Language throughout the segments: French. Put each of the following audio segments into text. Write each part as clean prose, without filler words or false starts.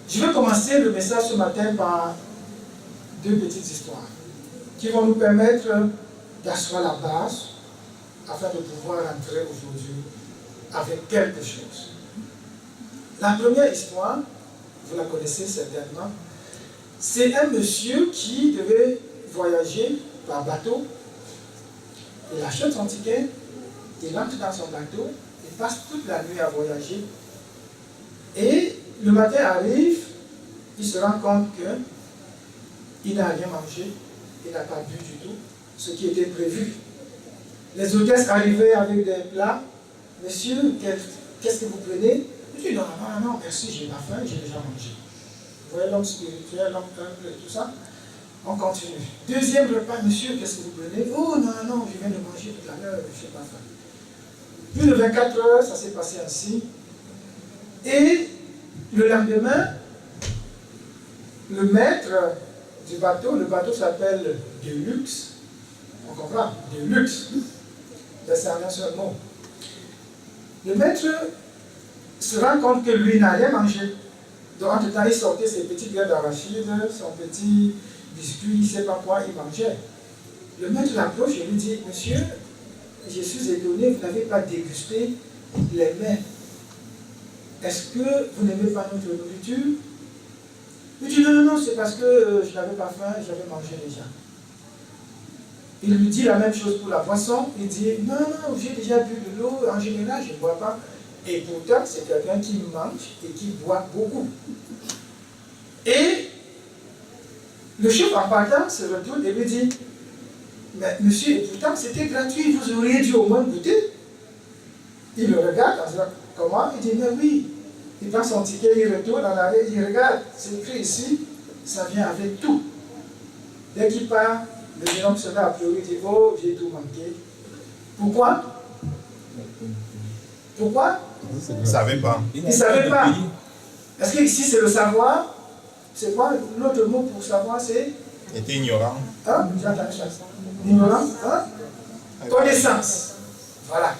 Je vais commencer le message ce matin par deux petites histoires qui vont nous permettre d'asseoir la base afin de pouvoir entrer aujourd'hui avec quelque chose. La première histoire, vous la connaissez certainement, c'est un monsieur qui devait voyager par bateau. Il achète son ticket, il entre dans son bateau, il passe toute la nuit à voyager. Et le matin arrive, il se rend compte qu'il n'a rien mangé, il n'a pas bu du tout, ce qui était prévu. Les hôtesses arrivaient avec des plats. Monsieur, qu'est-ce que vous prenez? Je dis non, merci, j'ai pas faim, j'ai déjà mangé. Vous voyez l'homme spirituel, l'homme humble et tout ça. On continue. Deuxième repas, monsieur, qu'est-ce que vous prenez? Oh non, je viens de manger tout à l'heure, je n'ai pas faim. Plus de 24 heures, ça s'est passé ainsi. Et le lendemain, le maître du bateau, le bateau s'appelle Deluxe. On comprend? Deluxe. C'est un seul mot. Le maître se rend compte que lui n'a rien mangé. Donc, entre-temps, il sortait ses petites graines d'arachide, son petit biscuit, il ne sait pas quoi, il mangeait. Le maître l'approche et lui dit, monsieur, je suis étonné, vous n'avez pas dégusté les mets. Est-ce que vous n'aimez pas notre nourriture? Il dit, non, c'est parce que je n'avais pas faim et j'avais mangé déjà. Il lui dit la même chose pour la boisson. Il dit, non, j'ai déjà bu de l'eau, en général, je ne bois pas. Et pourtant, c'est quelqu'un qui mange et qui boit beaucoup. Et le chef en partant se retourne et lui dit, mais monsieur, et pourtant c'était gratuit, vous auriez dû au moins goûter. Il le regarde en disant, comment? Il dit, mais oui. Il prend son ticket, il retourne en arrière, il regarde, c'est écrit ici, ça vient avec tout. Dès qu'il part, le jeune homme se met à pleurer, il dit, oh, j'ai tout manqué. Pourquoi? Pourquoi? Il ne savait pas. Il ne savait pas. Est-ce que ici c'est le savoir? C'est quoi l'autre mot pour savoir? C'est? Il était ignorant. Hein? J'ai entendu ça. Ignorant? Hein? Connaissance. Voilà.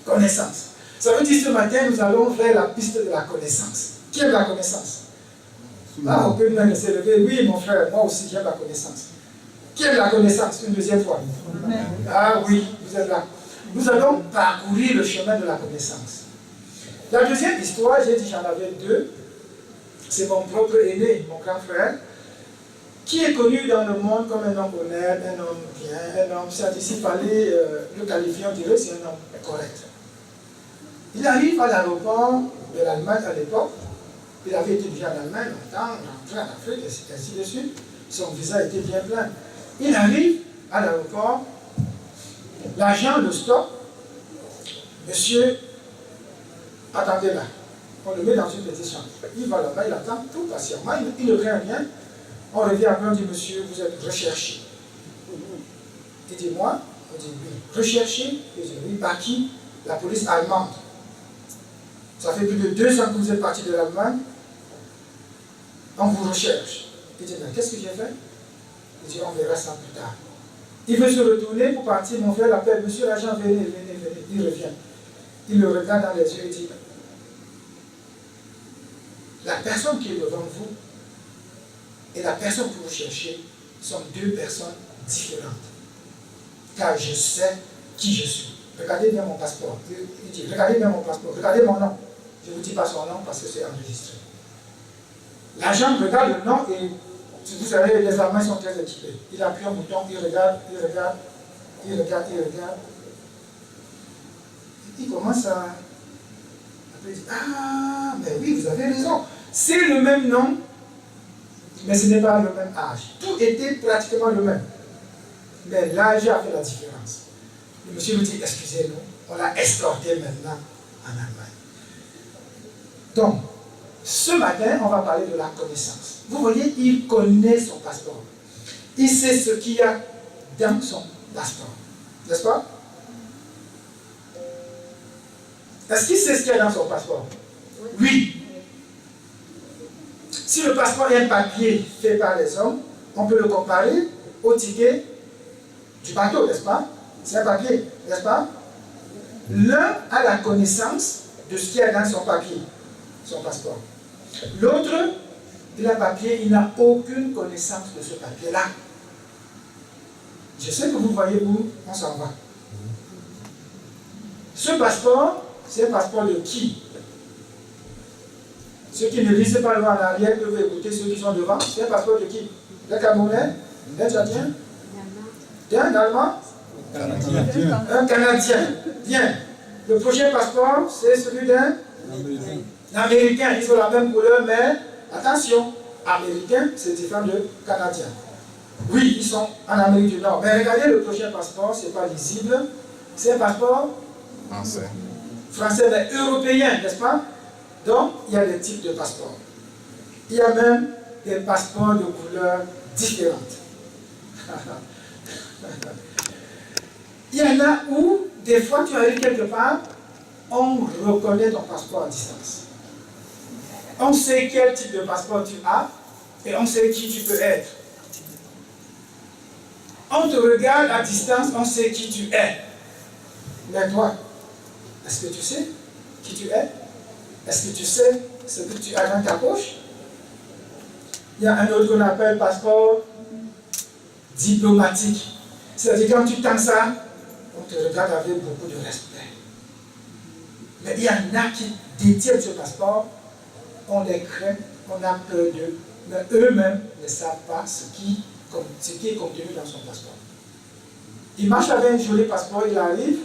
Connaissance. Ça veut dire ce matin, nous allons vers la piste de la connaissance. Qui aime la connaissance? Ah, on peut nous laisser lever. Oui, mon frère, moi aussi j'aime la connaissance. Qui aime la connaissance? Une deuxième fois. Ah oui, vous êtes là. Nous allons parcourir le chemin de la connaissance. La deuxième histoire, j'ai dit j'en avais deux. C'est mon propre aîné, mon grand frère, qui est connu dans le monde comme un homme honnête, un homme bien, un homme certes, s'il fallait le qualifier, on dirait c'est un homme correct. Il arrive à l'aéroport de l'Allemagne à l'époque. Il avait été déjà en Allemagne longtemps, rentré en Afrique, et ainsi de suite. Son visa était bien plein. Il arrive à l'aéroport, l'agent le stoppe. Monsieur, attendez là. On le met dans une petite chambre. Il va là-bas, il attend tout patiemment, il ne craint rien. On revient après, on dit, monsieur, vous êtes recherché. Il dit, moi? On dit, oui. Recherché? Il dit, oui, par qui? La police allemande. Ça fait plus de 2 ans que vous êtes parti de l'Allemagne. On vous recherche. Il dit, mais qu'est-ce que j'ai fait? Il dit, on verra ça plus tard. Il veut se retourner pour partir. Mon frère l'appelle, monsieur l'agent, venez. Il revient. Il le regarde dans les yeux et dit, la personne qui est devant vous et la personne que vous cherchez sont deux personnes différentes. Car je sais qui je suis. Regardez bien mon passeport. Il dit, regardez bien mon passeport, regardez mon nom. Je ne vous dis pas son nom parce que c'est enregistré. L'agent regarde le nom et vous savez, les Allemands sont très équipés. Il appuie un bouton, il regarde. Il commence à dire, ah, mais oui, vous avez raison. C'est le même nom, mais ce n'est pas le même âge. Tout était pratiquement le même. Mais l'âge a fait la différence. Le monsieur lui dit, excusez-nous, on l'a escorté maintenant en Allemagne. Donc, ce matin, on va parler de la connaissance. Vous voyez, il connaît son passeport. Il sait ce qu'il y a dans son passeport. N'est-ce pas? Est-ce qu'il sait ce qu'il y a dans son passeport? Oui. Si le passeport est un papier fait par les hommes, on peut le comparer au ticket du bateau, n'est-ce pas? C'est un papier, n'est-ce pas? L'un a la connaissance de ce qu'il y a dans son papier, son passeport. L'autre, il a papier, il n'a aucune connaissance de ce papier-là. Je sais que vous voyez où on s'en va. Ce passeport, c'est un passeport de qui? Ceux qui ne lisent pas loin en arrière peuvent écouter ceux qui sont devant. C'est un passeport de qui? D'un Camerounais? D'un Tchadien? D'un Allemand? Un Canadien. Bien. Le prochain passeport, c'est celui d'un Américain. Ils ont la même couleur, mais attention, Américain, c'est différent de Canadien. Oui, ils sont en Amérique du Nord. Mais regardez le prochain passeport, ce n'est pas lisible. C'est un passeport Français. Français, mais européen, n'est-ce pas? Donc, il y a des types de passeports. Il y a même des passeports de couleurs différentes. Il y en a où, des fois, tu arrives quelque part, on reconnaît ton passeport à distance. On sait quel type de passeport tu as et on sait qui tu peux être. On te regarde à distance, on sait qui tu es. Mais toi, est-ce que tu sais qui tu es? Est-ce que tu sais ce que tu as dans ta poche? Il y a un autre qu'on appelle passeport diplomatique. C'est-à-dire quand tu tends ça, on te regarde avec beaucoup de respect. Mais il y en a qui détiennent ce passeport, on les craint, on a peur d'eux, mais eux-mêmes ne savent pas ce qui est contenu dans son passeport. Il marche avec un joli passeport, il arrive,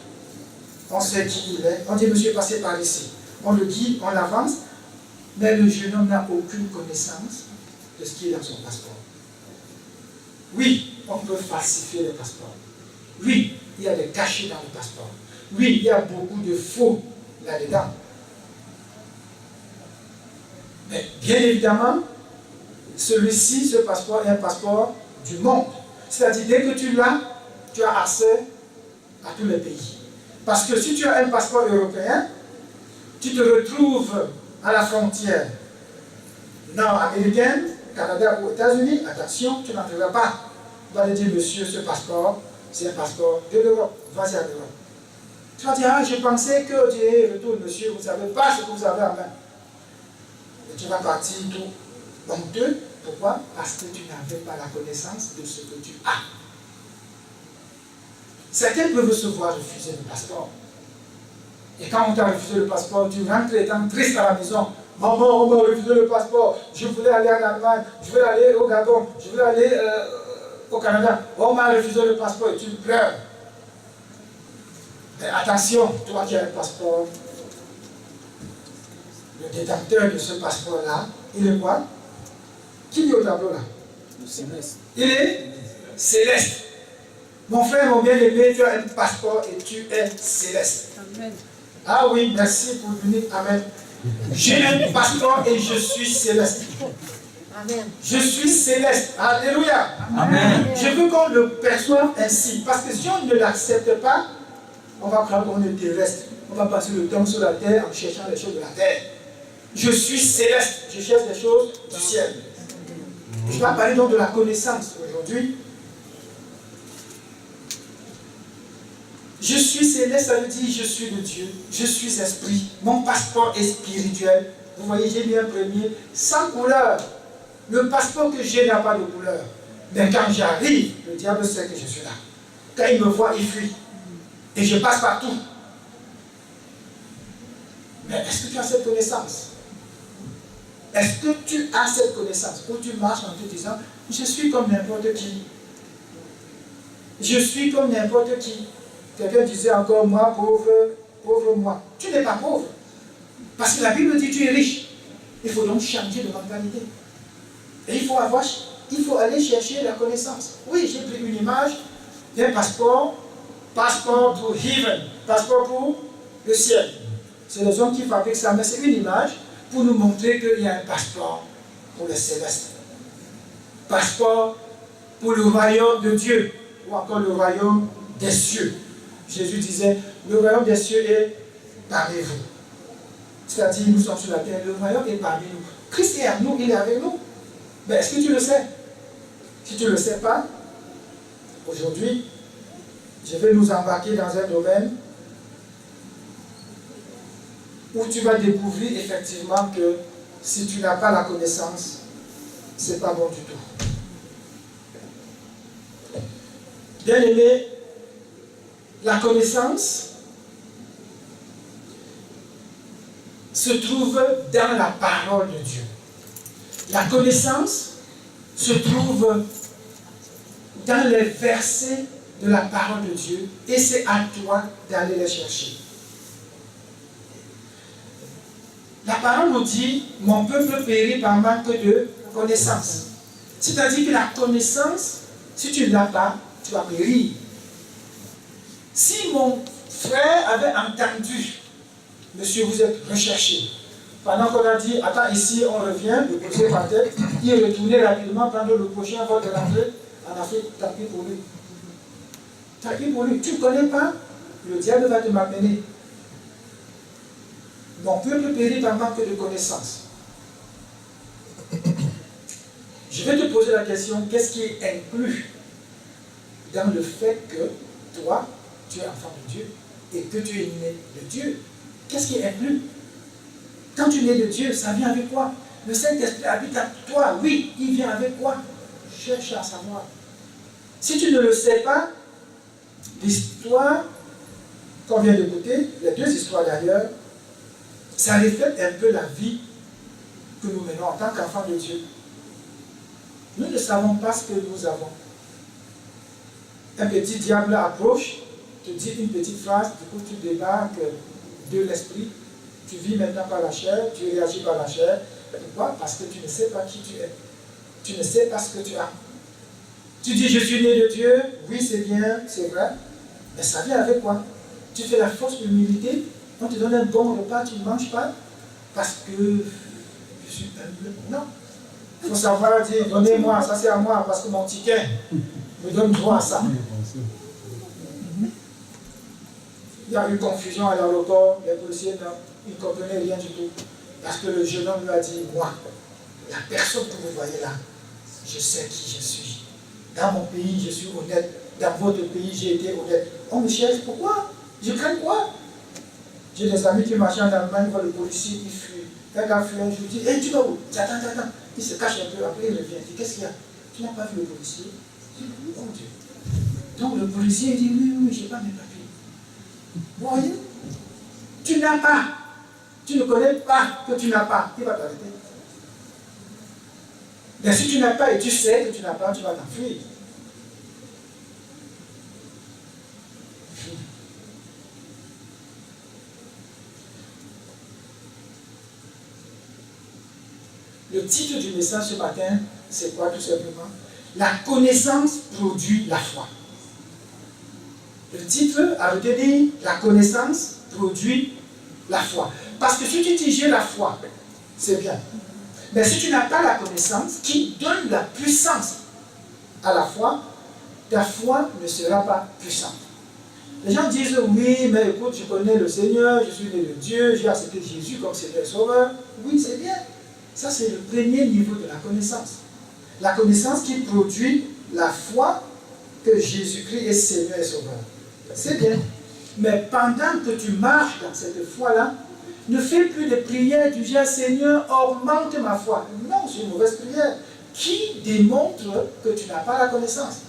on sait qui il est, on dit monsieur passez par ici. On le guide, on avance, mais le jeune homme n'a aucune connaissance de ce qui est dans son passeport. Oui, on peut falsifier les passeports. Oui, il y a des cachets dans le passeport. Oui, il y a beaucoup de faux là-dedans. Mais bien évidemment, celui-ci, ce passeport, est un passeport du monde. C'est-à-dire, dès que tu l'as, tu as accès à tous les pays. Parce que si tu as un passeport européen, tu te retrouves à la frontière nord-américaine, Canada ou États-Unis, attention, tu n'entreras pas. On va te dire, monsieur, ce passeport, c'est un passeport de l'Europe. Vas-y à l'Europe. Tu vas dire, ah, je pensais que Dieu retourne, monsieur, vous ne savez pas ce que vous avez en main. Et tu vas partir tout honteux. Pourquoi? Parce que tu n'avais pas la connaissance de ce que tu as. Certains peuvent se voir refuser le passeport. Et quand on t'a refusé le passeport, tu rentres étant triste à la maison. Maman, on m'a refusé le passeport. Je voulais aller en Allemagne, je voulais aller au Gabon, je voulais aller au Canada. On m'a refusé le passeport et tu pleures. Mais attention, toi qui as un passeport, le détenteur de ce passeport-là, il est quoi? Qui dit au tableau là? Le céleste. Il est céleste. Mon frère, mon bien-aimé, tu as un passeport et tu es céleste. Amen. Ah oui, merci pour venir. Amen. J'ai un passeport et je suis céleste. Amen. Je suis céleste. Alléluia. Amen. Je veux qu'on le perçoive ainsi. Parce que si on ne l'accepte pas, on va croire qu'on est terrestre. On va passer le temps sur la terre en cherchant les choses de la terre. Je suis céleste. Je cherche les choses du ciel. Je vais parler donc de la connaissance aujourd'hui. Je suis céleste, ça veut dire je suis de Dieu, je suis esprit, mon passeport est spirituel. Vous voyez, j'ai mis un premier, sans couleur. Le passeport que j'ai n'a pas de couleur. Mais quand j'arrive, le diable sait que je suis là. Quand il me voit, il fuit. Et je passe partout. Mais est-ce que tu as cette connaissance? Est-ce que tu as cette connaissance? Ou tu marches en te disant, je suis comme n'importe qui. Je suis comme n'importe qui. Quelqu'un disait encore, moi, pauvre, pauvre moi. Tu n'es pas pauvre. Parce que la Bible dit, tu es riche. Il faut donc changer de mentalité. Et il faut aller chercher la connaissance. Oui, j'ai pris une image d'un passeport, passeport pour heaven, passeport pour le ciel. C'est les hommes qui fabriquent ça, mais c'est une image pour nous montrer qu'il y a un passeport pour le céleste. Passeport pour le royaume de Dieu, ou encore le royaume des cieux. Jésus disait, le royaume des cieux est parmi vous. C'est-à-dire, nous sommes sur la terre, le royaume est parmi nous. Christ est à nous, il est avec nous. Mais est-ce que tu le sais? Si tu ne le sais pas, aujourd'hui, je vais nous embarquer dans un domaine où tu vas découvrir effectivement que si tu n'as pas la connaissance, c'est pas bon du tout. Bien aimé, la connaissance se trouve dans la parole de Dieu. La connaissance se trouve dans les versets de la parole de Dieu et c'est à toi d'aller les chercher. La parole nous dit, mon peuple périt par manque de connaissance. C'est-à-dire que la connaissance, si tu ne l'as pas, tu vas périr. Si mon frère avait entendu, monsieur, vous êtes recherché, pendant qu'on a dit, attends, ici, on revient, le poser par tête, il est retourné rapidement, prendre le prochain vol de rentrer en Afrique, tant pis pour lui. Tant pis pour lui. Tu ne connais pas, le diable va te m'amener. Mon peuple périt par manque de connaissances. Je vais te poser la question, qu'est-ce qui est inclus dans le fait que toi, tu es enfant de Dieu et que tu es né de Dieu? Qu'est-ce qui est inclus? Quand tu es né de Dieu, ça vient avec quoi? Le Saint-Esprit habite à toi, oui, il vient avec quoi? Cherche à savoir. Si tu ne le sais pas, l'histoire qu'on vient d'écouter, les deux histoires d'ailleurs, ça reflète un peu la vie que nous menons en tant qu'enfants de Dieu. Nous ne savons pas ce que nous avons. Un petit diable approche, te dit une petite phrase, du coup tu débarques de l'esprit, tu vis maintenant par la chair, tu réagis par la chair. Pourquoi? Parce que tu ne sais pas qui tu es. Tu ne sais pas ce que tu as. Tu dis, je suis né de Dieu, oui c'est bien, c'est vrai, mais ça vient avec quoi? Tu fais la fausse humilité, on te donne un bon repas, tu ne manges pas, parce que je suis humble. Non. Il faut savoir dire, donnez-moi, ça c'est à moi, parce que mon ticket me donne droit à ça. Il y a eu confusion à l'aéroport, les policiers ne comprenaient rien du tout. Parce que le jeune homme lui a dit, moi, la personne que vous voyez là, je sais qui je suis. Dans mon pays, je suis honnête. Dans votre pays, j'ai été honnête. On me cherche, pourquoi? Je crains quoi? J'ai des amis qui marchaient en Allemagne, voient le policier, il fuit. Un gars fuit, je lui dis, hé, tu vas où? Attends. Il se cache un peu, après il revient. Il dit, qu'est-ce qu'il y a? Tu n'as pas vu le policier? Je dis, oui, mon Dieu. Donc le policier dit, oui, je n'ai pas mes papiers. Vous voyez? Tu n'as pas. Tu ne connais pas que tu n'as pas. Il va t'arrêter. Mais si tu n'as pas et tu sais que tu n'as pas, tu vas t'enfuir. Le titre du message ce matin, c'est quoi tout simplement? La connaissance produit la foi. Le titre a retenu, la connaissance produit la foi. Parce que si tu dis j'ai la foi, c'est bien. Mais si tu n'as pas la connaissance qui donne la puissance à la foi, ta foi ne sera pas puissante. Les gens disent oui, mais écoute, je connais le Seigneur, je suis né de Dieu, j'ai accepté Jésus comme Seigneur et Sauveur. Oui, c'est bien. Ça, c'est le premier niveau de la connaissance. La connaissance qui produit la foi que Jésus-Christ est Seigneur et Sauveur. C'est bien. Mais pendant que tu marches dans cette foi-là, ne fais plus de prières du genre Seigneur, augmente ma foi. Non, c'est une mauvaise prière qui démontre que tu n'as pas la connaissance.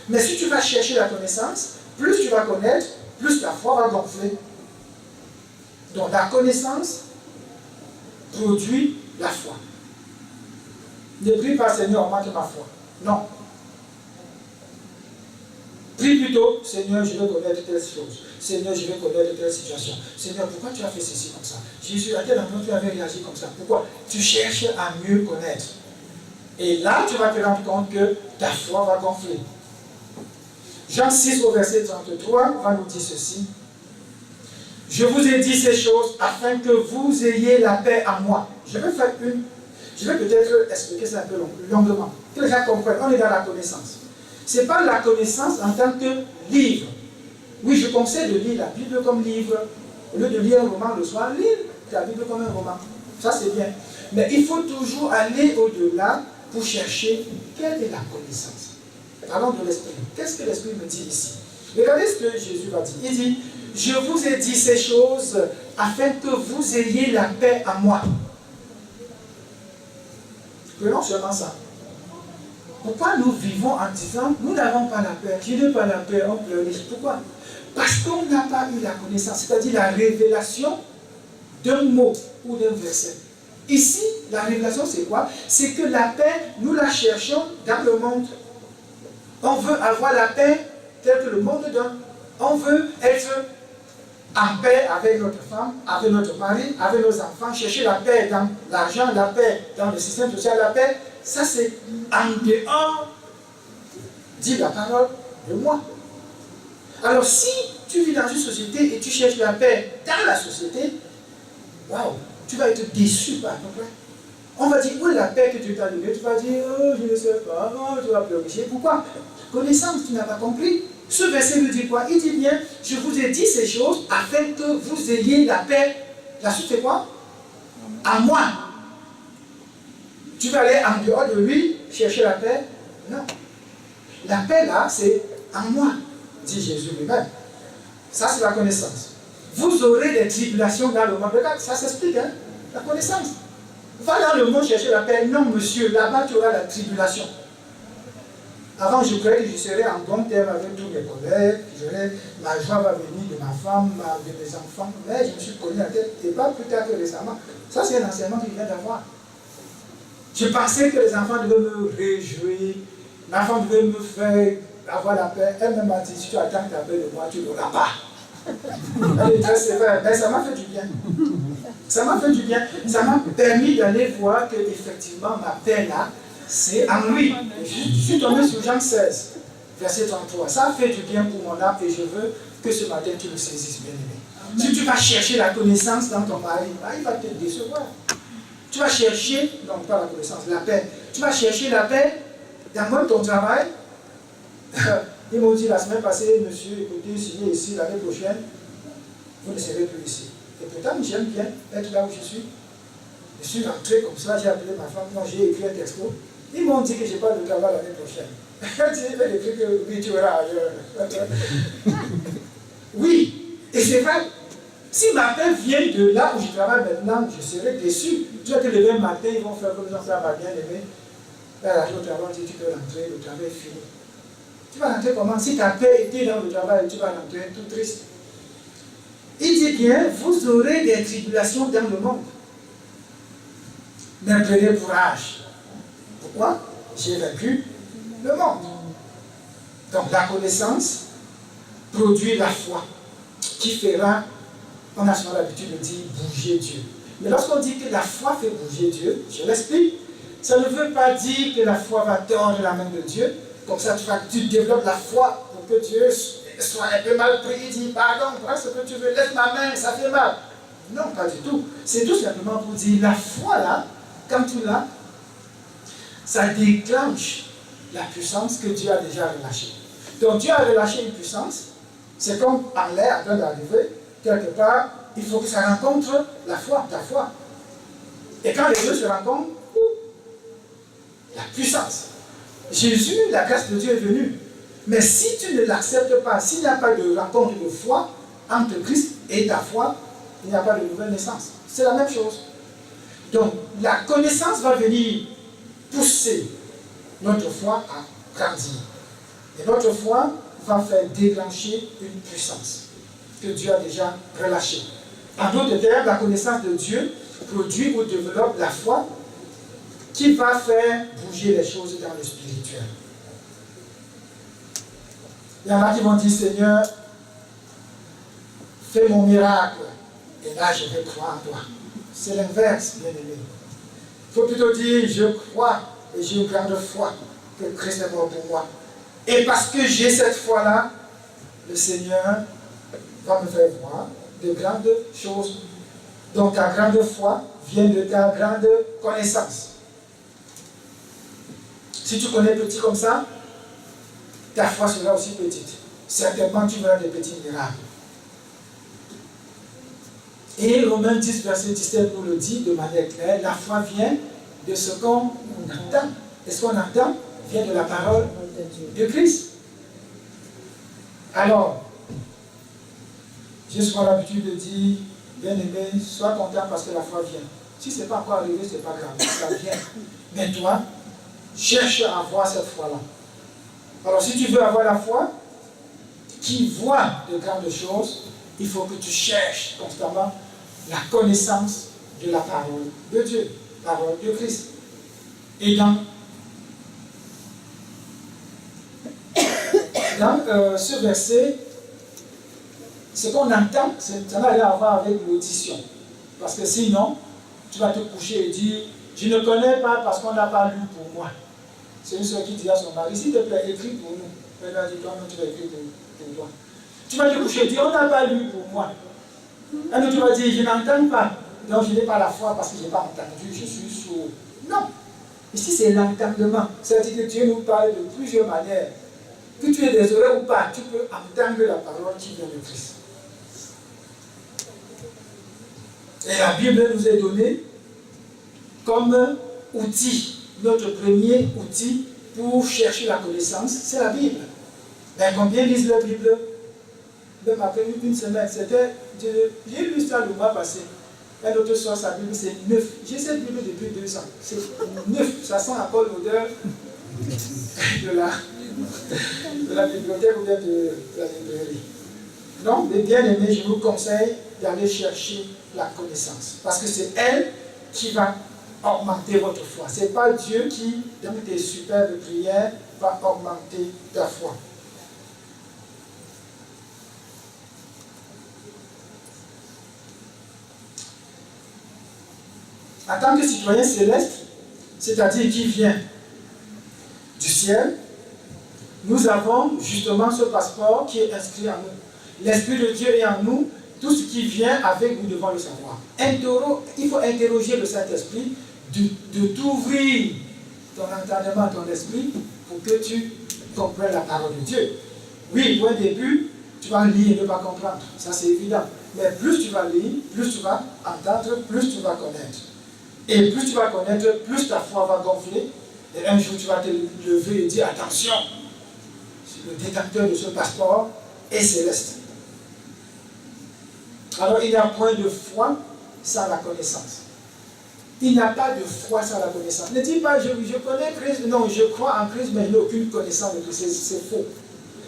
Mais si tu vas chercher la connaissance, plus tu vas connaître, plus ta foi va gonfler. Donc la connaissance produit la foi. Ne prie pas Seigneur, augmente ma foi. Non. Prie plutôt, Seigneur, je veux connaître telle chose. Seigneur, je veux connaître telle situation. Seigneur, pourquoi tu as fait ceci comme ça? Jésus, à quel endroit tu avais réagi comme ça? Pourquoi? Tu cherches à mieux connaître. Et là, tu vas te rendre compte que ta foi va gonfler. Jean 6 au verset 33 va nous dire ceci. Je vous ai dit ces choses afin que vous ayez la paix en moi. Je vais peut-être expliquer ça un peu longuement. Que les gens comprennent. On est dans la connaissance. Ce n'est pas la connaissance en tant que livre. Oui, je conseille de lire la Bible comme livre. Au lieu de lire un roman le soir, lire la Bible comme un roman. Ça, c'est bien. Mais il faut toujours aller au-delà pour chercher quelle est la connaissance. Parlons de l'Esprit. Qu'est-ce que l'Esprit me dit ici? Regardez ce que Jésus va dire. Il dit, je vous ai dit ces choses afin que vous ayez la paix en moi. Prenons seulement ça. Pourquoi nous vivons en disant, nous n'avons pas la paix, je n'ai pas la paix, on pleurniche. Pourquoi? Parce qu'on n'a pas eu la connaissance, c'est-à-dire la révélation d'un mot ou d'un verset. Ici, la révélation, c'est quoi? C'est que la paix, nous la cherchons dans le monde. On veut avoir la paix telle que le monde donne. On veut être en paix avec notre femme, avec notre mari, avec nos enfants, chercher la paix dans l'argent, la paix dans le système social, la paix. Ça, c'est en dehors, dit la parole de moi. Alors, si tu vis dans une société et tu cherches la paix dans la société, waouh, tu vas être déçu par peu près. On va dire, où est la paix que Dieu t'a donnée? Tu vas dire, oh, je ne sais pas, oh, tu vas pleurer. Pourquoi? Connaissance, tu n'as pas compris. Ce verset nous dit quoi? Il dit bien, je vous ai dit ces choses afin que vous ayez la paix. La suite c'est quoi? À moi. Tu vas aller en dehors de lui chercher la paix? Non. La paix là, c'est en moi, dit Jésus lui-même. Ça, c'est la connaissance. Vous aurez des tribulations dans le monde. Regarde, ça s'explique, hein? La connaissance. Va dans le monde chercher la paix. Non, monsieur, là-bas, tu auras la tribulation. Avant, je croyais que je serais en bon terme avec tous mes collègues, ma joie va venir de ma femme, de mes enfants, mais je me suis cogné la tête, et pas plus tard que récemment. Ça, c'est un enseignement que je viens d'avoir. Je pensais que les enfants devaient me réjouir, ma femme devait me faire avoir la paix. Elle m'a dit, si tu attends ta paix de moi, tu ne l'auras pas. Elle est très sévère, mais ça m'a fait du bien. Ça m'a fait du bien. Ça m'a permis d'aller voir que effectivement ma paix là, c'est en lui. Je suis tombé sur Jean 16, verset 33. Ça fait du bien pour mon âme et je veux que ce matin tu le saisisses, bien aimé. Si tu vas chercher la connaissance dans ton mari, il va te décevoir. Tu vas chercher, non pas la connaissance, la paix. Tu vas chercher la paix dans même ton travail. Ils m'ont dit la semaine passée, monsieur, écoutez, signez ici l'année prochaine, vous ne serez plus ici. Et pourtant, j'aime bien être là où je suis. Je suis rentré comme ça, j'ai appelé ma femme, moi j'ai écrit un texto. Ils m'ont dit que je n'ai pas de travail l'année prochaine. J'ai fait des trucs que oui, tu verras ailleurs. Oui, et c'est vrai. Si ma paix vient de là où je travaille maintenant, je serai déçu. Tu vas te lever un matin, ils vont faire comme ça, ça va bien aimer. Là, au travail, tu peux rentrer, le travail est fini. Tu vas rentrer comment? Si ta paix était dans le travail, tu vas rentrer tout triste. Il dit bien, vous aurez des tribulations dans le monde. Mais prenez courage. Pourquoi? J'ai vaincu le monde. Donc la connaissance produit la foi qui fera, on a souvent l'habitude de dire, bouger Dieu. Mais lorsqu'on dit que la foi fait bouger Dieu, je l'explique, ça ne veut pas dire que la foi va tordre la main de Dieu. Comme ça, tu développes la foi pour que Dieu soit un peu mal pris. Il dit, pardon, prends ce que tu veux, laisse ma main, ça fait mal. Non, pas du tout. C'est tout simplement pour dire, la foi là, quand tu l'as, ça déclenche la puissance que Dieu a déjà relâchée. Donc Dieu a relâché une puissance, c'est comme en l'air en train d'arriver, quelque part, il faut que ça rencontre la foi, ta foi. Et quand les deux se rencontrent, la puissance. Jésus, la grâce de Dieu est venue. Mais si tu ne l'acceptes pas, s'il n'y a pas de rencontre de foi entre Christ et ta foi, il n'y a pas de nouvelle naissance. C'est la même chose. Donc, la connaissance va venir pousser notre foi à grandir. Et notre foi va faire déclencher une puissance que Dieu a déjà relâchée. En d'autres termes, la connaissance de Dieu produit ou développe la foi qui va faire bouger les choses dans le spirituel. Il y en a qui vont dire, Seigneur, fais mon miracle, et là je vais croire en toi. C'est l'inverse, bien aimé. Il faut plutôt dire, je crois et j'ai une grande foi que Christ est mort pour moi. Et parce que j'ai cette foi-là, le Seigneur va me faire voir de grandes choses. Donc ta grande foi vient de ta grande connaissance. Si tu connais petit comme ça, ta foi sera aussi petite. Certainement, tu verras des petits miracles. Et Romains 10, verset 17 nous le dit de manière claire, la foi vient de ce qu'on entend. Et ce qu'on entend vient de la parole de Christ. Alors, j'ai souvent l'habitude de dire, bien aimé, sois content parce que la foi vient. Si ce n'est pas encore arrivé, ce n'est pas grave, ça vient. Mais toi, cherche à avoir cette foi-là. Alors si tu veux avoir la foi qui voit de grandes choses, il faut que tu cherches constamment la connaissance de la parole de Dieu, la parole de Christ. Et dans ce verset, ce qu'on entend, ça n'a rien à voir avec l'audition. Parce que sinon, tu vas te coucher et dire, je ne connais pas parce qu'on n'a pas lu pour moi. C'est une soeur qui dit à son mari, s'il te plaît, écris pour nous. Elle va dire, toi-même, tu vas écrire pour toi. Tu vas te coucher et dire, on n'a pas lu pour moi. Alors tu vas dire, je n'entends pas. Donc je n'ai pas la foi parce que je n'ai pas entendu, je suis sourd. Non. Ici, c'est l'entendement. C'est-à-dire que Dieu nous parle de plusieurs manières. Que tu aies des oreilles ou pas, tu peux entendre la parole qui vient de Christ. Et la Bible nous est donnée comme outil. Notre premier outil pour chercher la connaissance, c'est la Bible. Mais combien lisent la Bible? Même après une semaine, j'ai lu ça le mois passé. Un autre soir, sa Bible, c'est 9. J'ai cette Bible depuis 2 ans. C'est 9. Ça sent encore l'odeur de la bibliothèque ou bien de la librairie. Donc, mes bien-aimés, je vous conseille d'aller chercher la connaissance. Parce que c'est elle qui va augmenter votre foi. Ce n'est pas Dieu qui, dans tes superbes prières, va augmenter ta foi. En tant que citoyen céleste, c'est-à-dire qui vient du ciel, nous avons justement ce passeport qui est inscrit en nous. L'Esprit de Dieu est en nous, tout ce qui vient avec, nous devons le savoir. Il faut interroger le Saint-Esprit de t'ouvrir ton entendement, ton esprit, pour que tu comprennes la parole de Dieu. Oui, pour un début, tu vas lire et ne pas comprendre, ça c'est évident. Mais plus tu vas lire, plus tu vas entendre, plus tu vas connaître. Et plus tu vas connaître, plus ta foi va gonfler. Et un jour, tu vas te lever et dire, attention, le détenteur de ce passeport est céleste. Alors, il n'y a point de foi sans la connaissance. Il n'y a pas de foi sans la connaissance. Ne dis pas, je connais Christ. Non, je crois en Christ, mais je n'ai aucune connaissance de Christ. C'est faux.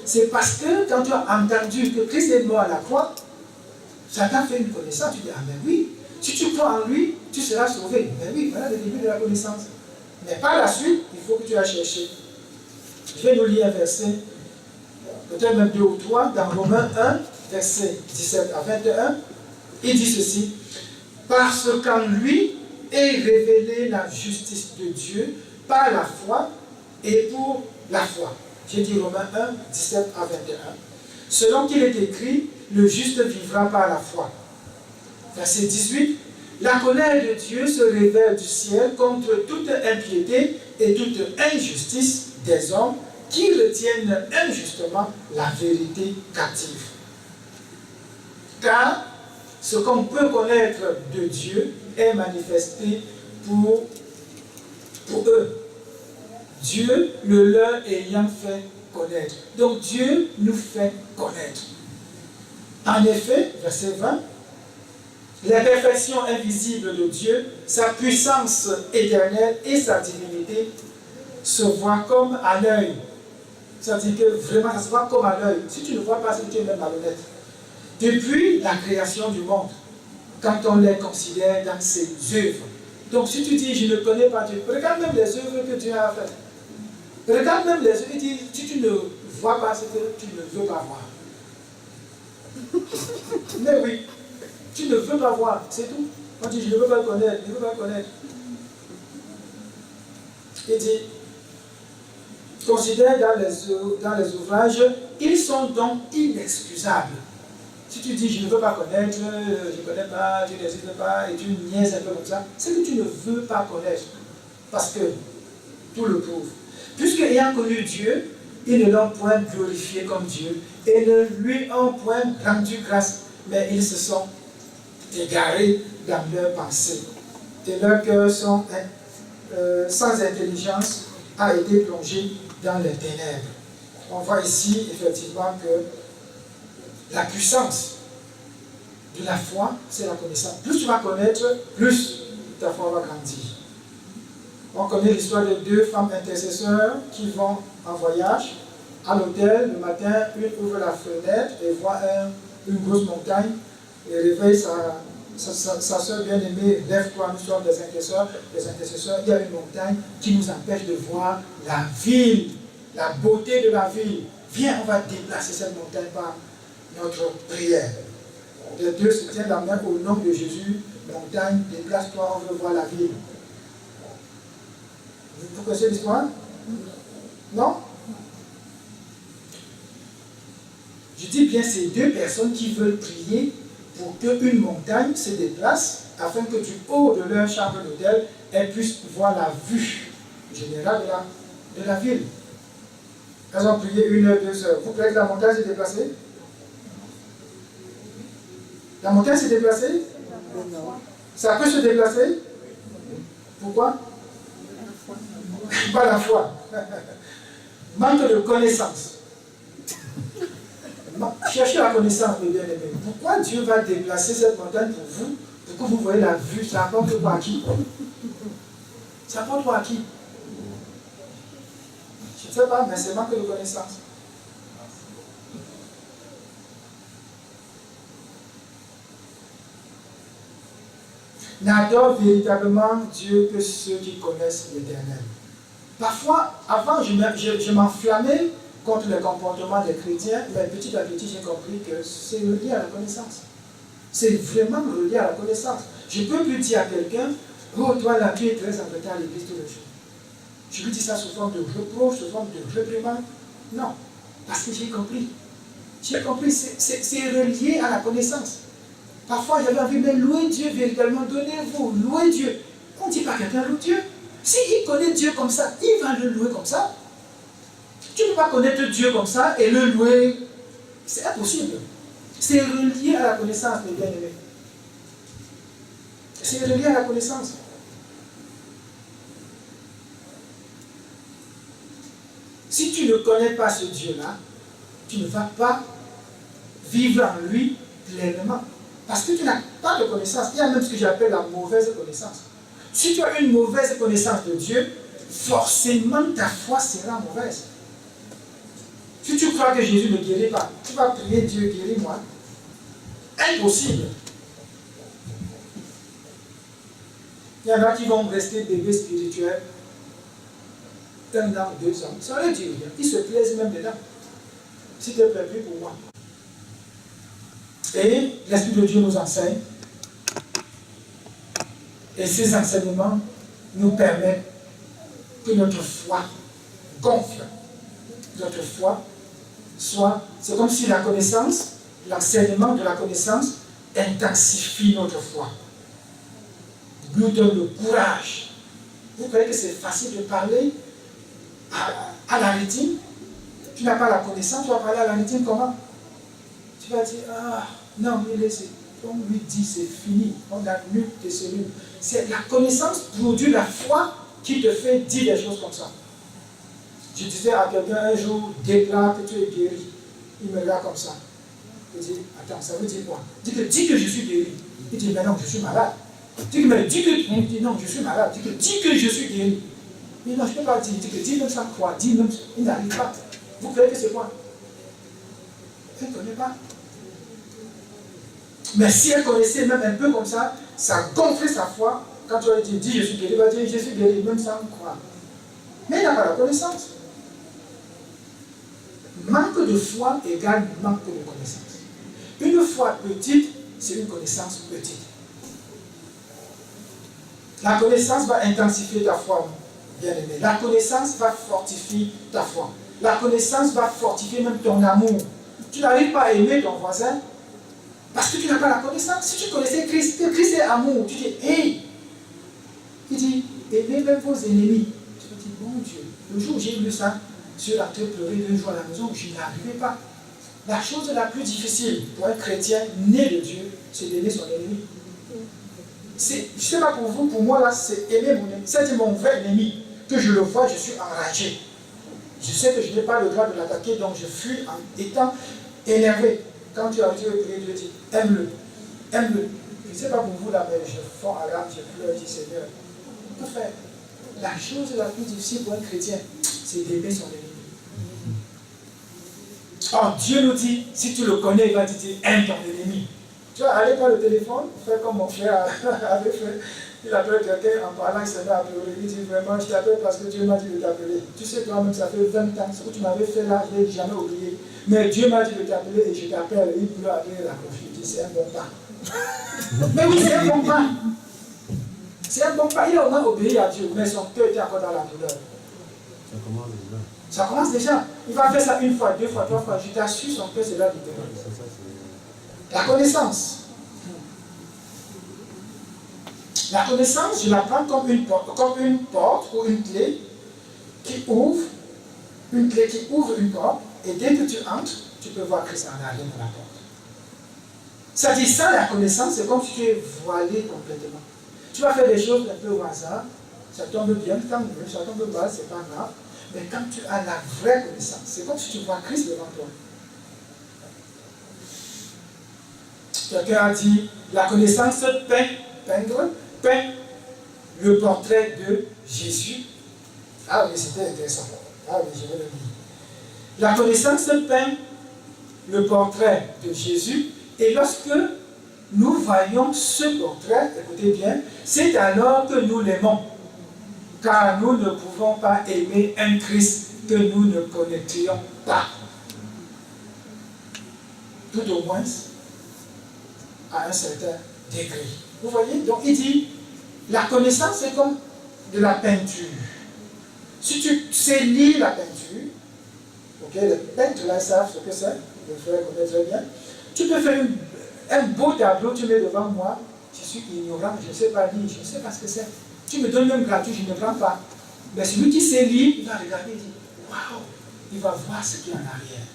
C'est parce que quand tu as entendu que Christ est mort à la croix, ça t'a fait une connaissance. Tu dis, ah ben oui, si tu crois en lui, tu seras sauvé. Ben oui, voilà le début de la connaissance. Mais par la suite, il faut que tu ailles chercher. Je vais nous lire un verset, peut-être même 2 ou 3, dans Romains 1, verset 17 à 21. Il dit ceci, parce qu'en lui est révélée la justice de Dieu par la foi et pour la foi. J'ai dit Romains 1, 17 à 21. Selon qu'il est écrit, le juste vivra par la foi. Verset 18. La colère de Dieu se révèle du ciel contre toute impiété et toute injustice des hommes qui retiennent injustement la vérité captive. Car ce qu'on peut connaître de Dieu est manifesté pour eux. Dieu le leur ayant fait connaître. Donc Dieu nous fait connaître. En effet, verset 20, la perfection invisible de Dieu, sa puissance éternelle et sa divinité se voient comme à l'œil. C'est-à-dire que vraiment, ça se voit comme à l'œil. Si tu ne vois pas, c'est que tu es même malhonnête. Depuis la création du monde, quand on les considère dans ses œuvres. Donc si tu dis, je ne connais pas Dieu, regarde même les œuvres que Dieu a faites. Regarde même les œuvres et dis, si tu ne vois pas ce que tu ne veux pas voir. Mais oui. Tu ne veux pas voir, c'est tout. On dit, je ne veux pas connaître, je ne veux pas connaître. Il dit, considère dans les ouvrages, ils sont donc inexcusables. Si tu dis, je ne veux pas connaître, je ne connais pas, je n'existe pas, et tu niaises un peu comme ça, c'est que tu ne veux pas connaître. Parce que tout le prouve. Puisque ayant connu Dieu, ils ne l'ont point glorifié comme Dieu, et ne lui ont point rendu grâce, mais ils se sont égarés dans leurs pensées. Et leur cœur sans intelligence a été plongé dans les ténèbres. On voit ici effectivement que la puissance de la foi, c'est la connaissance. Plus tu vas connaître, plus ta foi va grandir. On connaît l'histoire de deux femmes intercesseurs qui vont en voyage. À l'hôtel, le matin, une ouvre la fenêtre et voit une grosse montagne et réveille sa soeur bien-aimée. Lève-toi, nous sommes des intercesseurs. Il y a une montagne qui nous empêche de voir la ville, la beauté de la ville. Viens, on va déplacer cette montagne par notre prière. Les deux se tiennent la main au nom de Jésus. Montagne, déplace-toi, on veut voir la ville. Vous connaissez l'histoire? Non? Je dis bien ces deux personnes qui veulent prier pour qu'une montagne se déplace afin que du haut de leur chambre d'hôtel, elles puissent voir la vue générale de la ville. Elles ont prié 1 heure, 2 heures. Vous croyez que la montagne s'est déplacée? La montagne s'est déplacée? Non. Ça peut se déplacer? Pourquoi? Pas la foi. Manque de connaissance. Cherchez la connaissance, mes bien-aimés. Pourquoi Dieu va déplacer cette montagne pour vous, pour que vous voyez la vue? Ça apporte quoi à qui? Ça apporte quoi à qui? Je ne sais pas, mais c'est manque de connaissance. N'adore véritablement Dieu que ceux qui connaissent l'Éternel. Parfois, avant, je m'enflammais contre le comportement des chrétiens, mais petit à petit, j'ai compris que c'est relié à la connaissance. C'est vraiment relié à la connaissance. Je ne peux plus dire à quelqu'un, oh, toi là, tu es très en retard à l'église tous les jours. Je lui dis ça sous forme de reproche, sous forme de réprimande. Non, parce que j'ai compris. J'ai compris, c'est relié à la connaissance. Parfois, j'avais envie de louer Dieu véritablement. Donnez-vous, louez Dieu. On ne dit pas quelqu'un loue Dieu. S'il connaît Dieu comme ça, il va le louer comme ça. Tu ne peux pas connaître Dieu comme ça et le louer. C'est impossible. C'est relié à la connaissance, mes bien-aimés. C'est relié à la connaissance. Si tu ne connais pas ce Dieu-là, tu ne vas pas vivre en lui pleinement. Parce que tu n'as pas de connaissance. Il y a même ce que j'appelle la mauvaise connaissance. Si tu as une mauvaise connaissance de Dieu, forcément ta foi sera mauvaise. Si tu crois que Jésus ne guérit pas, tu vas prier Dieu, guéris-moi. Impossible. Il y en a qui vont rester bébés spirituels 1 an, 2 ans. Ça ne dit rien. Ils se plaisent même dedans. S'il te plaît, prie pour moi. Et l'Esprit de Dieu nous enseigne. Et ces enseignements nous permettent que notre foi gonfle. Notre foi soit... C'est comme si la connaissance, l'enseignement de la connaissance intensifie notre foi. Nous donne le courage. Vous croyez que c'est facile de parler à la rétine? Tu n'as pas la connaissance, tu vas parler à la rétine comment? Tu vas dire, ah, non, on lui dit c'est fini, on annule tes cellules. C'est la connaissance produit la foi qui te fait dire des choses comme ça. Je disais à quelqu'un un jour, déclare que tu es guéri. Il me regarde comme ça. Il dit, attends, ça veut dire quoi? Dis que je suis guéri. Il dit, mais non, je suis malade. Dis que non, je suis malade. Dis que je suis guéri. Mais non, je ne peux pas dire. Dis même sans croire. Dis même, il n'arrive pas. Vous croyez que c'est quoi? Elle ne connaît pas. Mais si elle connaissait même un peu comme ça, ça gonflait sa foi. Quand tu vas lui dire, dis je suis guéri, il va dire je suis guéri, même sans croire. Mais il n'a pas la connaissance. Manque de foi égale manque de connaissance. Une foi petite, c'est une connaissance petite. La connaissance va intensifier ta foi, bien-aimé. La connaissance va fortifier ta foi. La connaissance va fortifier même ton amour. Tu n'arrives pas à aimer ton voisin parce que tu n'as pas la connaissance. Si tu connaissais Christ, que Christ est amour, tu dis, hey, il dit, aimez même vos ennemis. Tu te dis, bon Dieu, le jour où j'ai lu ça, sur la tête pleurer 2 jours à la maison, je n'y arrivais pas. La chose la plus difficile pour un chrétien né de Dieu, c'est d'aimer son ennemi. Je ne sais pas pour vous, pour moi là, c'est aimer mon ennemi. C'est mon vrai ennemi. Que je le vois, je suis enragé. Je sais que je n'ai pas le droit de l'attaquer, donc je fuis en étant énervé. Quand tu as Dieu prier, Dieu dit, aime-le. Aime-le. ne sais pas pour vous là, mais je fonds à l'âme, je pleure, je dis Seigneur, en fait, la chose la plus difficile pour un chrétien, c'est d'aimer son ennemi. Oh, Dieu nous dit, si tu le connais, il va te dire, aime ton ennemi. Tu vois, allez par le téléphone, faire comme mon frère avait fait. Il appelle quelqu'un en parlant, il se met à pleurer. Il dit vraiment, je t'appelle parce que Dieu m'a dit de t'appeler. Tu sais, toi-même, ça fait 20 ans, ce que tu m'avais fait là, je ne l'ai jamais oublié. Mais Dieu m'a dit de t'appeler et je t'appelle. Il pleure avec la confiance. Il dit, c'est un bon pas. Mais oui, c'est un bon pas. C'est un bon pas. Il a au moins obéi à Dieu, mais son cœur était encore dans la douleur. Ça commence déjà. Ça commence déjà. Il va faire ça une fois, deux fois, trois fois. Je t'assure, son cœur sera libéré. La connaissance. La connaissance, je la prends comme une porte ou une clé qui ouvre, une porte, et dès que tu entres, tu peux voir Christ en arrière de la porte. C'est-à-dire, sans la connaissance, c'est comme si tu es voilé complètement. Tu vas faire des choses un peu au hasard, ça tombe bien, tant mieux, ça tombe mal, c'est pas grave, mais quand tu as la vraie connaissance, c'est comme si tu vois Christ devant toi. Quelqu'un a dit, la connaissance peint le portrait de Jésus. Ah oui, c'était intéressant. Ah oui, je vais le lire. La connaissance peint le portrait de Jésus, et lorsque nous voyons ce portrait, écoutez bien, c'est alors que nous l'aimons, car nous ne pouvons pas aimer un Christ que nous ne connaîtrions pas. Tout au moins à un certain degré. Vous voyez? Donc il dit, la connaissance c'est comme de la peinture. Si tu sais lire la peinture, ok, les peintres là savent ce que c'est, le frère connaît très bien, tu peux faire un beau tableau, tu mets devant moi, je suis ignorant, je ne sais pas lire, je ne sais pas ce que c'est. Tu me donnes même gratuit, je ne prends pas. Mais celui qui sait lire, il va regarder et dire, waouh, il va voir ce qui est en arrière.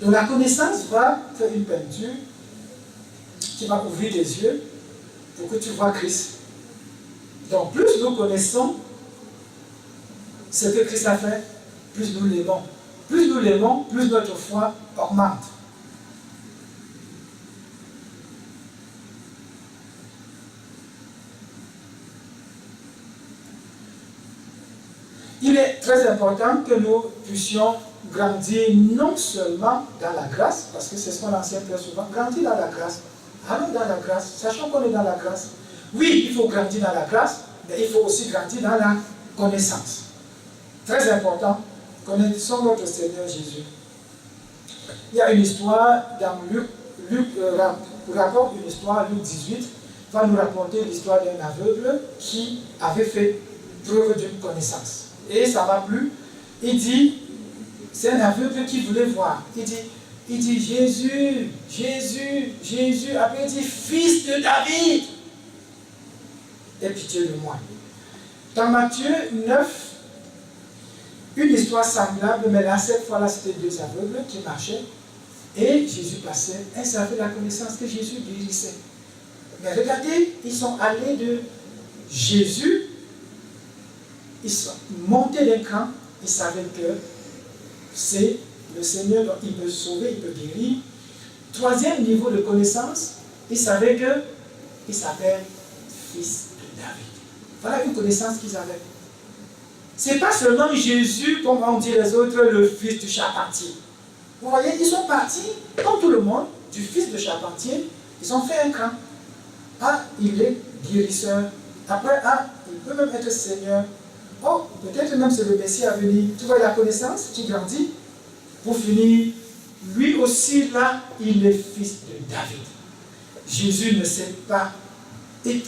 Donc la connaissance va faire une peinture qui va ouvrir les yeux pour que tu vois Christ. Donc plus nous connaissons ce que Christ a fait, plus nous l'aimons. Plus nous l'aimons, plus notre foi augmente. Il est très important que nous puissions grandir non seulement dans la grâce, parce que c'est ce qu'on enseigne très souvent, grandir dans la grâce. Allons dans la grâce, sachant qu'on est dans la grâce. Oui, il faut grandir dans la grâce, mais il faut aussi grandir dans la connaissance. Très important, connaissons notre Seigneur Jésus. Il y a une histoire dans Luc rapporte une histoire, Luc 18, va nous raconter l'histoire d'un aveugle qui avait fait preuve d'une connaissance. Et ça m'a plu. Il dit, c'est un aveugle qui voulait voir. Il dit Jésus, Jésus, Jésus. Après il dit, fils de David, aie pitié de moi. Dans Matthieu 9, une histoire semblable, mais là, cette fois-là, c'était deux aveugles qui marchaient. Et Jésus passait. Ils avaient la connaissance que Jésus guérissait. Mais regardez, ils sont allés de Jésus, ils sont montés d'un cran, ils savaient que c'est le Seigneur, dont il peut sauver, il peut guérir. Troisième niveau de connaissance, ils savaient qu'il s'appelle fils de David. Voilà une connaissance qu'ils avaient. Ce n'est pas seulement Jésus, comme on dit les autres, le fils du charpentier. Vous voyez, ils sont partis, comme tout le monde, du fils de charpentier, ils ont fait un cran. Ah, il est guérisseur. Après, ah, il peut même être Seigneur. Oh, peut-être même c'est le Messie à venir. Tu vois la connaissance qui grandit. Pour finir, lui aussi là, il est fils de David. Jésus ne sait pas. Il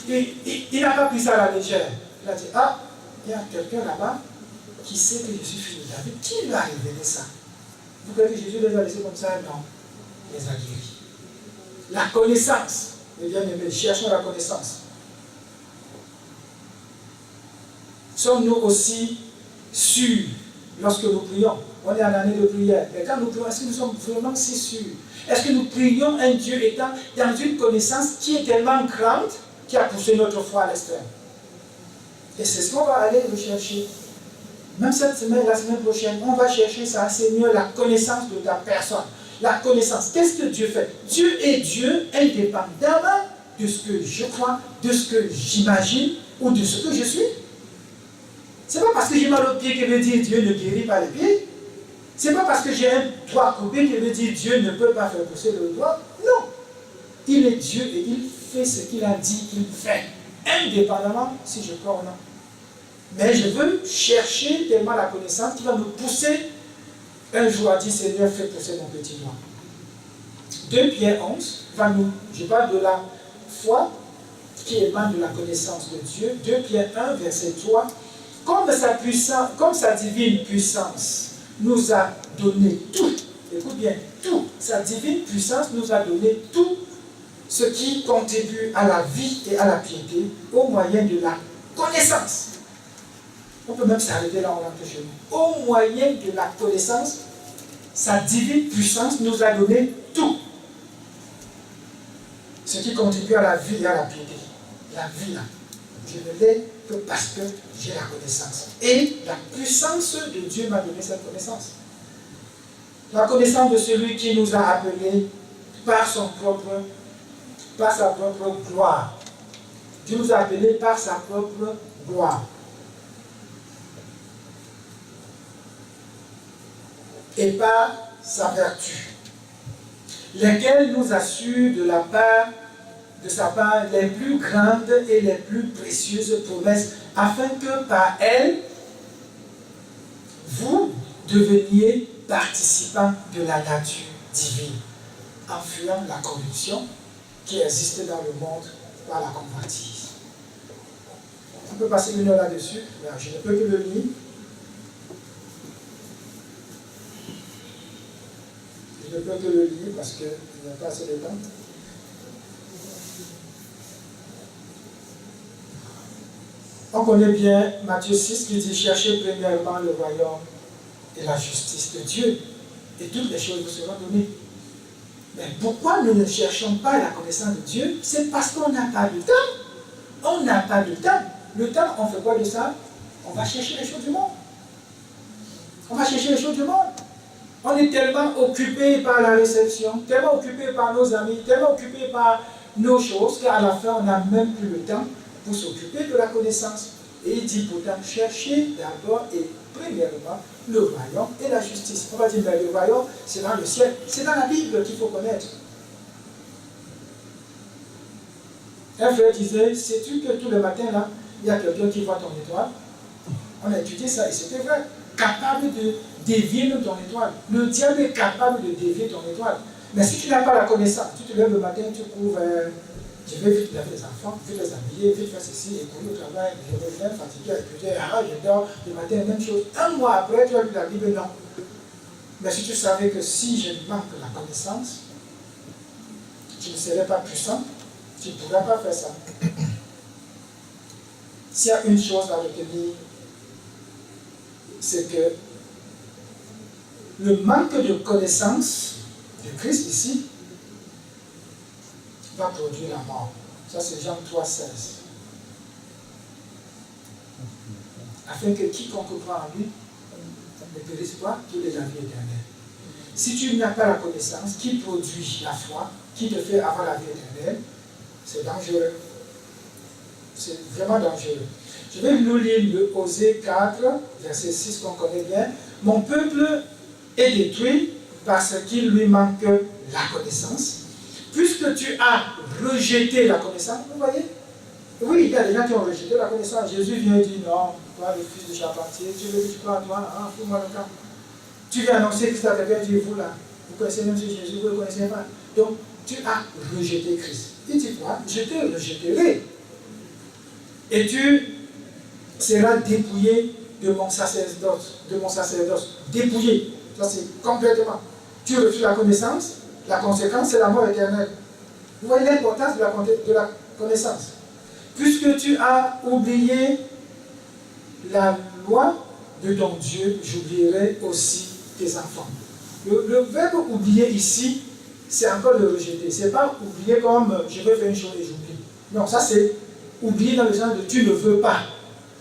n'a pas pris ça à la légère. Il a dit, ah, il y a quelqu'un là-bas qui sait que je suis fils de David. Qui lui a révélé ça? Vous croyez que Jésus les a laissés comme ça? Non. Il les a guéris. La connaissance. Mes bien-aimés, cherchons la connaissance. Sommes-nous aussi sûrs lorsque nous prions? On est en année de prière. Mais quand nous prions, est-ce que nous sommes vraiment si sûrs? Est-ce que nous prions un Dieu étant dans une connaissance qui est tellement grande qui a poussé notre foi à l'extrême? Et c'est ce qu'on va aller rechercher. Même cette semaine, la semaine prochaine, on va chercher ça, Seigneur, la connaissance de ta personne. La connaissance. Qu'est-ce que Dieu fait? Dieu est Dieu indépendamment de ce que je crois, de ce que j'imagine ou de ce que je suis. Ce n'est pas parce que j'ai mal aux pieds que veut dire Dieu ne guérit pas les pieds. Ce n'est pas parce que j'ai un doigt coupé que veut dire Dieu ne peut pas faire pousser le doigt. Non. Il est Dieu et il fait ce qu'il a dit qu'il fait, indépendamment si je crois ou non. Mais je veux chercher tellement la connaissance qui va me pousser un jour à dire Seigneur, fais pousser mon petit doigt. 2 Pierre 11 va nous, je parle de la foi qui émane de la connaissance de Dieu. 2 Pierre 1, verset 3. Comme sa divine puissance nous a donné tout, écoute bien, tout, sa divine puissance nous a donné tout ce qui contribue à la vie et à la piété au moyen de la connaissance. On peut même s'arrêter là, on rentre chez nous. Au moyen de la connaissance, sa divine puissance nous a donné tout ce qui contribue à la vie et à la piété. La vie, là, je ne l'ai que parce que j'ai la connaissance. Et la puissance de Dieu m'a donné cette connaissance. La connaissance de celui qui nous a appelés par sa propre gloire. Dieu nous a appelés par sa propre gloire. Et par sa vertu, lesquelles nous assurent de sa part les plus grandes et les plus précieuses promesses, afin que par elles, vous deveniez participants de la nature divine, en fuyant la corruption qui existe dans le monde par la convoitise. On peut passer une heure là-dessus, mais je ne peux que le lire. Je ne peux que le lire parce qu'il n'y a pas assez de temps. On connaît bien Matthieu 6 qui dit « Cherchez premièrement le royaume et la justice de Dieu, et toutes les choses vous seront données. » Mais pourquoi nous ne cherchons pas la connaissance de Dieu? C'est parce qu'on n'a pas de temps. On n'a pas de temps. Le temps, on fait quoi de ça? On va chercher les choses du monde. On va chercher les choses du monde. On est tellement occupé par la réception, tellement occupé par nos amis, tellement occupé par nos choses, qu'à la fin, on n'a même plus le temps pour s'occuper de la connaissance. Et il dit pourtant, cherchez d'abord et premièrement le royaume et la justice. On va dire, mais le royaume, c'est dans le ciel. C'est dans la Bible qu'il faut connaître. Un frère disait, sais-tu que tous les matins, là, il y a quelqu'un qui voit ton étoile? On a étudié ça et c'était vrai. Capable de dévier ton étoile. Le diable est capable de dévier ton étoile. Mais si tu n'as pas la connaissance, tu te lèves le matin, tu cours je vais vite laver les enfants, vite les habiller, vite faire ceci, et courir au travail, je reviens fatigué, je dors, le matin, même chose. Un mois après, tu as lu la Bible, non. Mais si tu savais que si je manque la connaissance, tu ne serais pas puissant, tu ne pourrais pas faire ça. S'il y a une chose à retenir, c'est que le manque de connaissance de Christ ici va produire la mort. Ça, c'est Jean 3, 16. Afin que quiconque croit en lui ne périsse pas, qu'il ait la vie éternelle. Si tu n'as pas la connaissance qui produit la foi, qui te fait avoir la vie éternelle, c'est dangereux. C'est vraiment dangereux. Je vais nous lire le Osée 4, verset 6 qu'on connaît bien. Mon peuple est détruit parce qu'il lui manque la connaissance. Puisque tu as rejeté la connaissance, vous voyez? Oui, il y a des gens qui ont rejeté la connaissance. Jésus vient dire non, toi le fils de charpentier, tu veux que tu crois à toi, hein, fous-moi le camp. Tu viens annoncer Christ à quelqu'un, tu dis vous là, vous connaissez même si Jésus, vous ne le connaissez pas. Donc, tu as rejeté Christ. Il dit quoi? Je te rejetterai. Et tu seras dépouillé de mon sacerdoce. Dépouillé. Ça c'est complètement. Tu refuses la connaissance. La conséquence, c'est la mort éternelle. Vous voyez l'importance de la connaissance. Puisque tu as oublié la loi de ton Dieu, j'oublierai aussi tes enfants. Le verbe oublier ici, c'est encore le rejeter. Ce n'est pas oublier comme je veux faire une chose et j'oublie. Non, ça c'est oublier dans le sens de tu ne veux pas.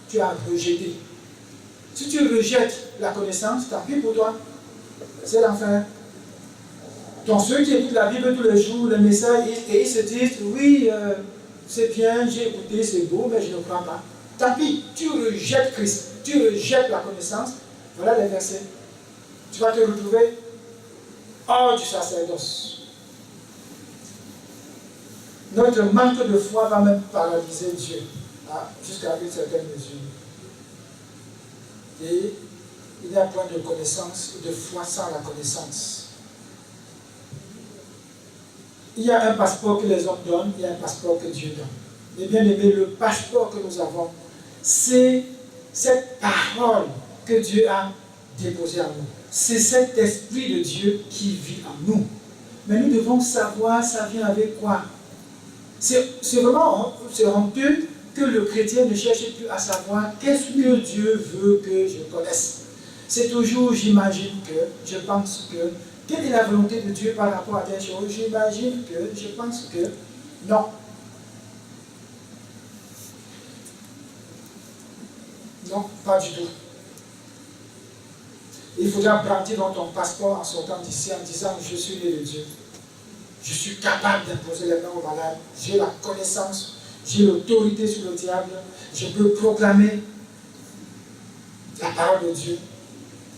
Tu as rejeté. Si tu rejettes la connaissance, tant pis pour toi. C'est l'enfer. Donc ceux qui écoutent la Bible tous les jours, le message, et ils se disent, oui, c'est bien, j'ai écouté, c'est beau, mais je ne crois pas. Tant pis, tu rejettes Christ, tu rejettes la connaissance. Voilà les versets. Tu vas te retrouver hors du sacerdoce. Notre manque de foi va même paralyser Dieu, jusqu'à une certaine mesure. Et il n'y a point de connaissance, de foi sans la connaissance. Il y a un passeport que les hommes donnent, il y a un passeport que Dieu donne. Mais bien aimé, le passeport que nous avons, c'est cette parole que Dieu a déposée en nous. C'est cet esprit de Dieu qui vit en nous. Mais nous devons savoir, ça vient avec quoi? C'est vraiment honteux que le chrétien ne cherche plus à savoir qu'est-ce que Dieu veut que je connaisse. C'est toujours j'imagine que, je pense que, quelle est la volonté de Dieu par rapport à des choses? J'imagine que, je pense que, non. Non, pas du tout. Il faudra brandir dans ton passeport en sortant d'ici en disant je suis né de Dieu. Je suis capable d'imposer les mains aux malades. J'ai la connaissance, j'ai l'autorité sur le diable. Je peux proclamer la parole de Dieu.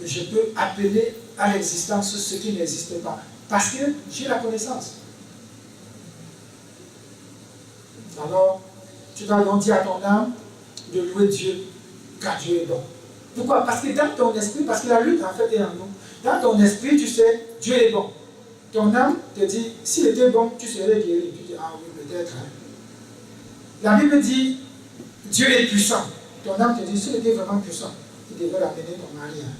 Et je peux appeler à l'existence ce qui n'existe pas. Parce que j'ai la connaissance. Alors, tu dois donc dire à ton âme de louer Dieu, car Dieu est bon. Pourquoi? Parce que dans ton esprit, parce que la lutte en fait est en nous. Dans ton esprit, tu sais, Dieu est bon. Ton âme te dit, s'il était bon, tu serais guéri. Tu dis, ah oui, peut-être. Hein. La Bible dit, Dieu est puissant. Ton âme te dit, s'il était vraiment puissant, il devrait ramener ton mari. Hein.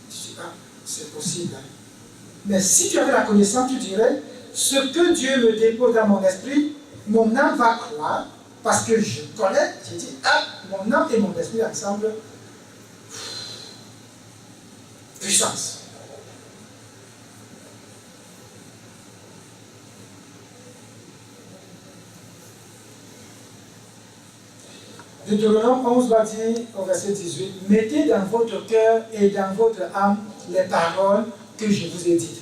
Tu dis, ah, c'est possible. Hein. Mais si tu avais la connaissance, tu dirais, ce que Dieu me dépose dans mon esprit, mon âme va croire, parce que je connais, je dis, ah, mon âme et mon esprit ensemble, puissance. Deutéronome 11 va dire au verset 18, mettez dans votre cœur et dans votre âme les paroles que je vous ai dites.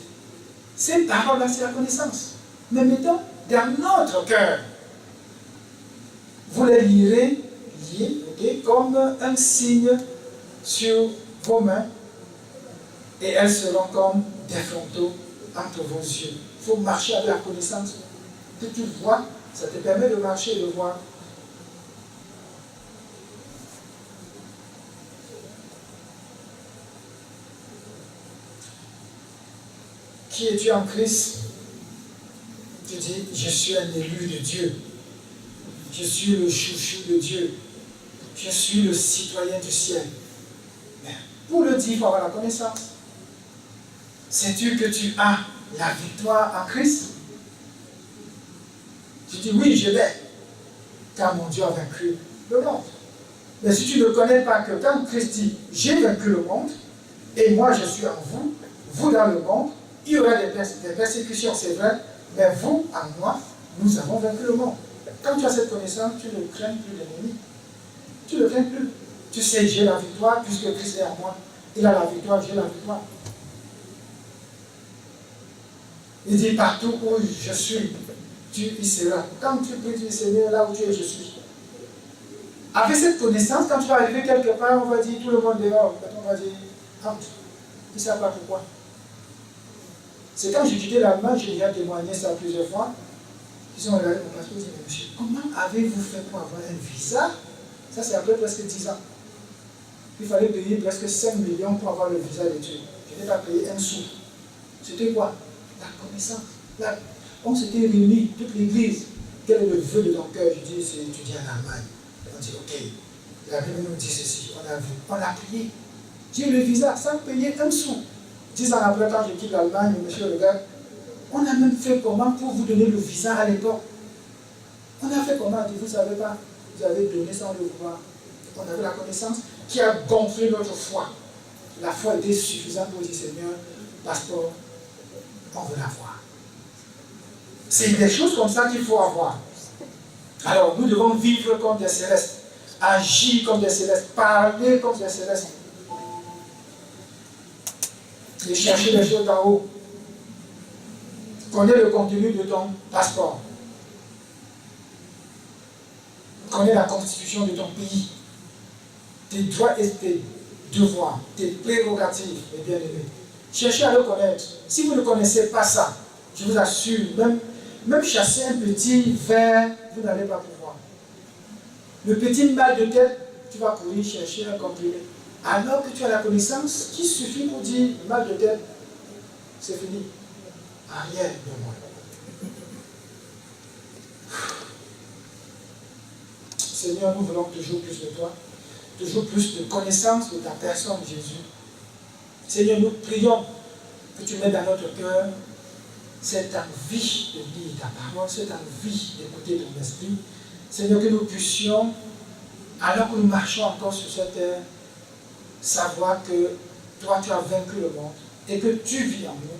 Ces paroles-là, c'est la connaissance. Mais mettons dans notre cœur. Vous les lirez, okay, comme un signe sur vos mains, et elles seront comme des frontaux entre vos yeux. Il faut marcher avec la connaissance que tu vois, ça te permet de marcher et de voir. Qui es-tu en Christ? Tu dis, je suis un élu de Dieu. Je suis le chouchou de Dieu. Je suis le citoyen du ciel. Mais pour le dire, il faut avoir la connaissance. Sais-tu que tu as la victoire en Christ? Tu dis, oui, je l'ai, car mon Dieu a vaincu le monde. Mais si tu ne connais pas que quand Christ dit, j'ai vaincu le monde, et moi je suis en vous, vous dans le monde, il y aura des persécutions, c'est vrai, mais vous, en moi, nous avons vaincu le monde. Quand tu as cette connaissance, tu ne crains plus l'ennemi. Tu ne le crains plus. Tu sais, j'ai la victoire, puisque Christ est en moi. Il a la victoire, j'ai la victoire. Il dit, partout où je suis, tu y seras. Quand tu pries, tu dis, Seigneur, là où tu es, je suis. Avec cette connaissance, quand tu vas arriver quelque part, on va dire, tout le monde dehors. On va dire, entre. Ils ne savent pas pourquoi. C'est quand j'ai quitté l'Allemagne, j'ai déjà témoigné ça plusieurs fois. Ils ont regardé mon passeport et dit, mais monsieur, comment avez-vous fait pour avoir un visa? Ça, c'est après presque 10 ans. Il fallait payer presque 5 millions pour avoir le visa d'études. Je n'ai pas payé un sou. C'était quoi? La connaissance. Là, on s'était réunis, toute l'église. Quel est le vœu de ton cœur? Je dis, c'est étudier en Allemagne. On dit, ok. La Bible nous dit ceci. On a vu, on a prié. J'ai eu le visa sans payer un sou. 10 ans après, quand je quitte l'Allemagne, monsieur regarde, on a même fait comment pour vous donner le visa à l'époque? On a fait comment? Vous ne savez pas. Vous avez donné sans le vouloir. On avait la connaissance qui a gonflé notre foi. La foi était suffisante pour dire, Seigneur, passeport, on veut l'avoir. C'est des choses comme ça qu'il faut avoir. Alors, nous devons vivre comme des célestes, agir comme des célestes, parler comme des célestes. Et chercher les choses d'en haut. Connais le contenu de ton passeport. Connais la constitution de ton pays. Tes droits et tes devoirs, tes prérogatives, mes bien-aimés. Cherchez à le connaître. Si vous ne connaissez pas ça, je vous assure, même chasser un petit ver, vous n'allez pas pouvoir. Le petit mal de tête, tu vas courir chercher un comprimé. Alors que tu as la connaissance qui suffit pour dire mal de tête, c'est fini. Arrière de moi. Seigneur, nous voulons toujours plus de toi, toujours plus de connaissance de ta personne, Jésus. Seigneur, nous prions que tu mettes dans notre cœur cette envie de lire ta parole, cette envie d'écouter ton esprit. Seigneur, que nous puissions, alors que nous marchons encore sur cette terre, savoir que toi, tu as vaincu le monde et que tu vis en nous.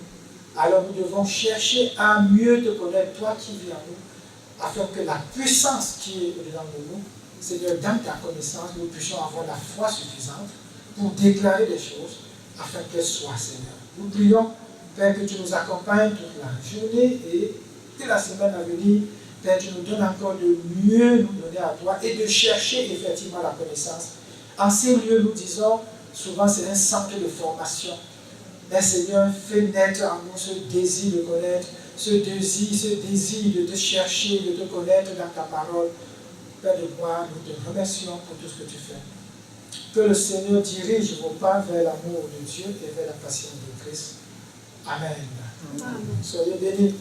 Alors nous devons chercher à mieux te connaître, toi qui vis en nous, afin que la puissance qui est au-dedans de nous, Seigneur, dans ta connaissance, nous puissions avoir la foi suffisante pour déclarer des choses, afin qu'elles soient, Seigneur. Nous prions, Père, que tu nous accompagnes toute la journée et que la semaine à venir, Père, tu nous donnes encore de mieux nous donner à toi et de chercher effectivement la connaissance. En ces lieux, nous disons, souvent c'est un centre de formation. Mais Seigneur, fais naître en nous ce désir de connaître, ce désir de te chercher, de te connaître dans ta parole. Père de gloire, nous te remercions pour tout ce que tu fais. Que le Seigneur dirige vos pas vers l'amour de Dieu et vers la patience de Christ. Amen. Amen. Soyez bénis.